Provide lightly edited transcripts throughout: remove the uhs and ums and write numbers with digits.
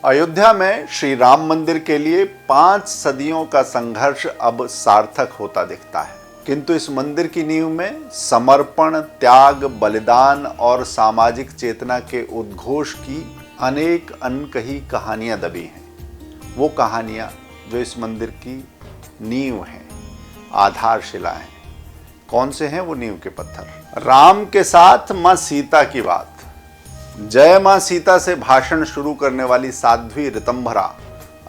अयोध्या में श्री राम मंदिर के लिए 5 सदियों का संघर्ष अब सार्थक होता दिखता है, किंतु इस मंदिर की नींव में समर्पण, त्याग, बलिदान और सामाजिक चेतना के उद्घोष की अनेक अनकही कहानियां दबी हैं। वो कहानियां जो इस मंदिर की नींव हैं, आधारशिला हैं। कौन से हैं वो नींव के पत्थर? राम के साथ मां सीता की बात। जय मां सीता से भाषण शुरू करने वाली साध्वी ऋतंभरा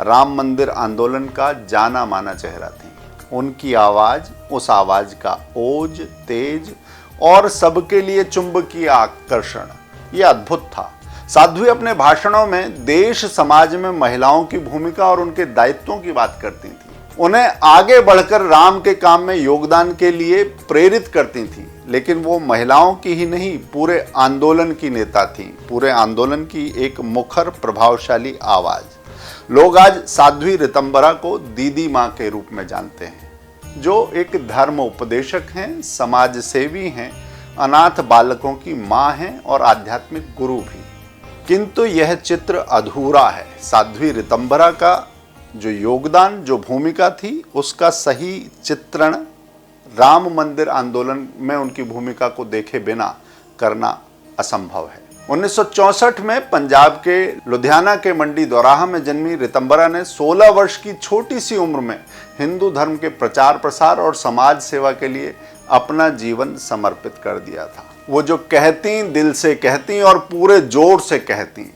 राम मंदिर आंदोलन का जाना माना चेहरा थी। उनकी आवाज, उस आवाज का ओज, तेज और सबके लिए चुंबकीय आकर्षण, यह अद्भुत था। साध्वी अपने भाषणों में देश समाज में महिलाओं की भूमिका और उनके दायित्वों की बात करती थी। उन्हें आगे बढ़कर राम के काम में योगदान के लिए प्रेरित करती थी। लेकिन वो महिलाओं की ही नहीं, पूरे आंदोलन की नेता थी, पूरे आंदोलन की एक मुखर प्रभावशाली आवाज। लोग आज साध्वी ऋतंभरा को दीदी माँ के रूप में जानते हैं, जो एक धर्म उपदेशक हैं, समाज सेवी हैं, अनाथ बालकों की माँ हैं और आध्यात्मिक गुरु भी। किंतु यह चित्र अधूरा है। साध्वी ऋतंभरा का जो योगदान, जो भूमिका थी, उसका सही चित्रण राम मंदिर आंदोलन में उनकी भूमिका को देखे बिना करना असंभव है। 1964 में पंजाब के लुधियाना के मंडी दोराहा में जन्मी ऋतंभरा ने 16 वर्ष की छोटी सी उम्र में हिंदू धर्म के प्रचार प्रसार और समाज सेवा के लिए अपना जीवन समर्पित कर दिया था। वो जो कहती, दिल से कहती और पूरे जोर से कहती।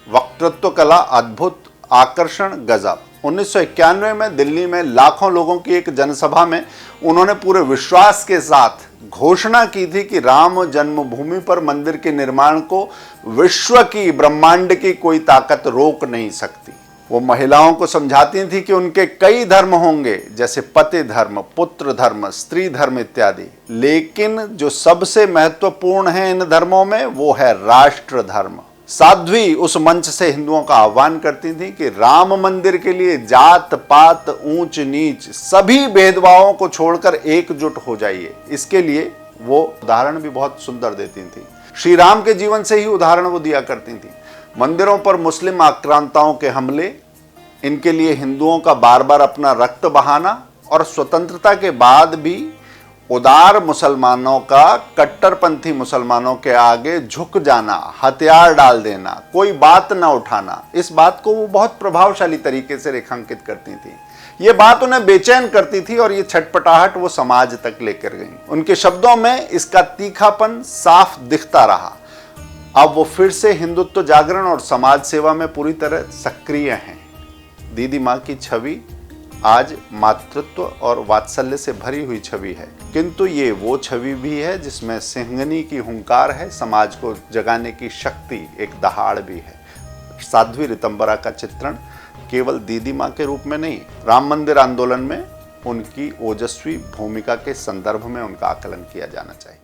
वक्तृत्व कला अद्भुत, आकर्षण गजब। 1991 में दिल्ली में लाखों लोगों की एक जनसभा में उन्होंने पूरे विश्वास के साथ घोषणा की थी कि राम जन्मभूमि पर मंदिर के निर्माण को विश्व की, ब्रह्मांड की कोई ताकत रोक नहीं सकती। वो महिलाओं को समझाती थी कि उनके कई धर्म होंगे, जैसे पति धर्म, पुत्र धर्म, स्त्री धर्म इत्यादि, लेकिन जो सबसे महत्वपूर्ण है इन धर्मों में वो है राष्ट्र धर्म। साध्वी उस मंच से हिंदुओं का आह्वान करती थी कि राम मंदिर के लिए जात पात, ऊंच नीच सभी भेदभावों को छोड़कर एकजुट हो जाइए। इसके लिए वो उदाहरण भी बहुत सुंदर देती थी। श्री राम के जीवन से ही उदाहरण वो दिया करती थी। मंदिरों पर मुस्लिम आक्रांताओं के हमले, इनके लिए हिंदुओं का बार बार अपना रक्त बहाना और स्वतंत्रता के बाद भी उदार मुसलमानों का कट्टरपंथी मुसलमानों के आगे झुक जाना, हथियार डाल देना, कोई बात ना उठाना, इस बात को वो बहुत प्रभावशाली तरीके से रेखांकित करती थी। ये बात उन्हें बेचैन करती थी और ये छटपटाहट वो समाज तक लेकर गई। उनके शब्दों में इसका तीखापन साफ दिखता रहा। अब वो फिर से हिंदुत्व जागरण और समाज सेवा में पूरी तरह सक्रिय हैं। दीदी माँ की छवि आज मातृत्व और वात्सल्य से भरी हुई छवि है, किंतु ये वो छवि भी है जिसमें सिंहनी की हुंकार है, समाज को जगाने की शक्ति, एक दहाड़ भी है। साध्वी ऋतंभरा का चित्रण केवल दीदी माँ के रूप में नहीं, राम मंदिर आंदोलन में उनकी ओजस्वी भूमिका के संदर्भ में उनका आकलन किया जाना चाहिए।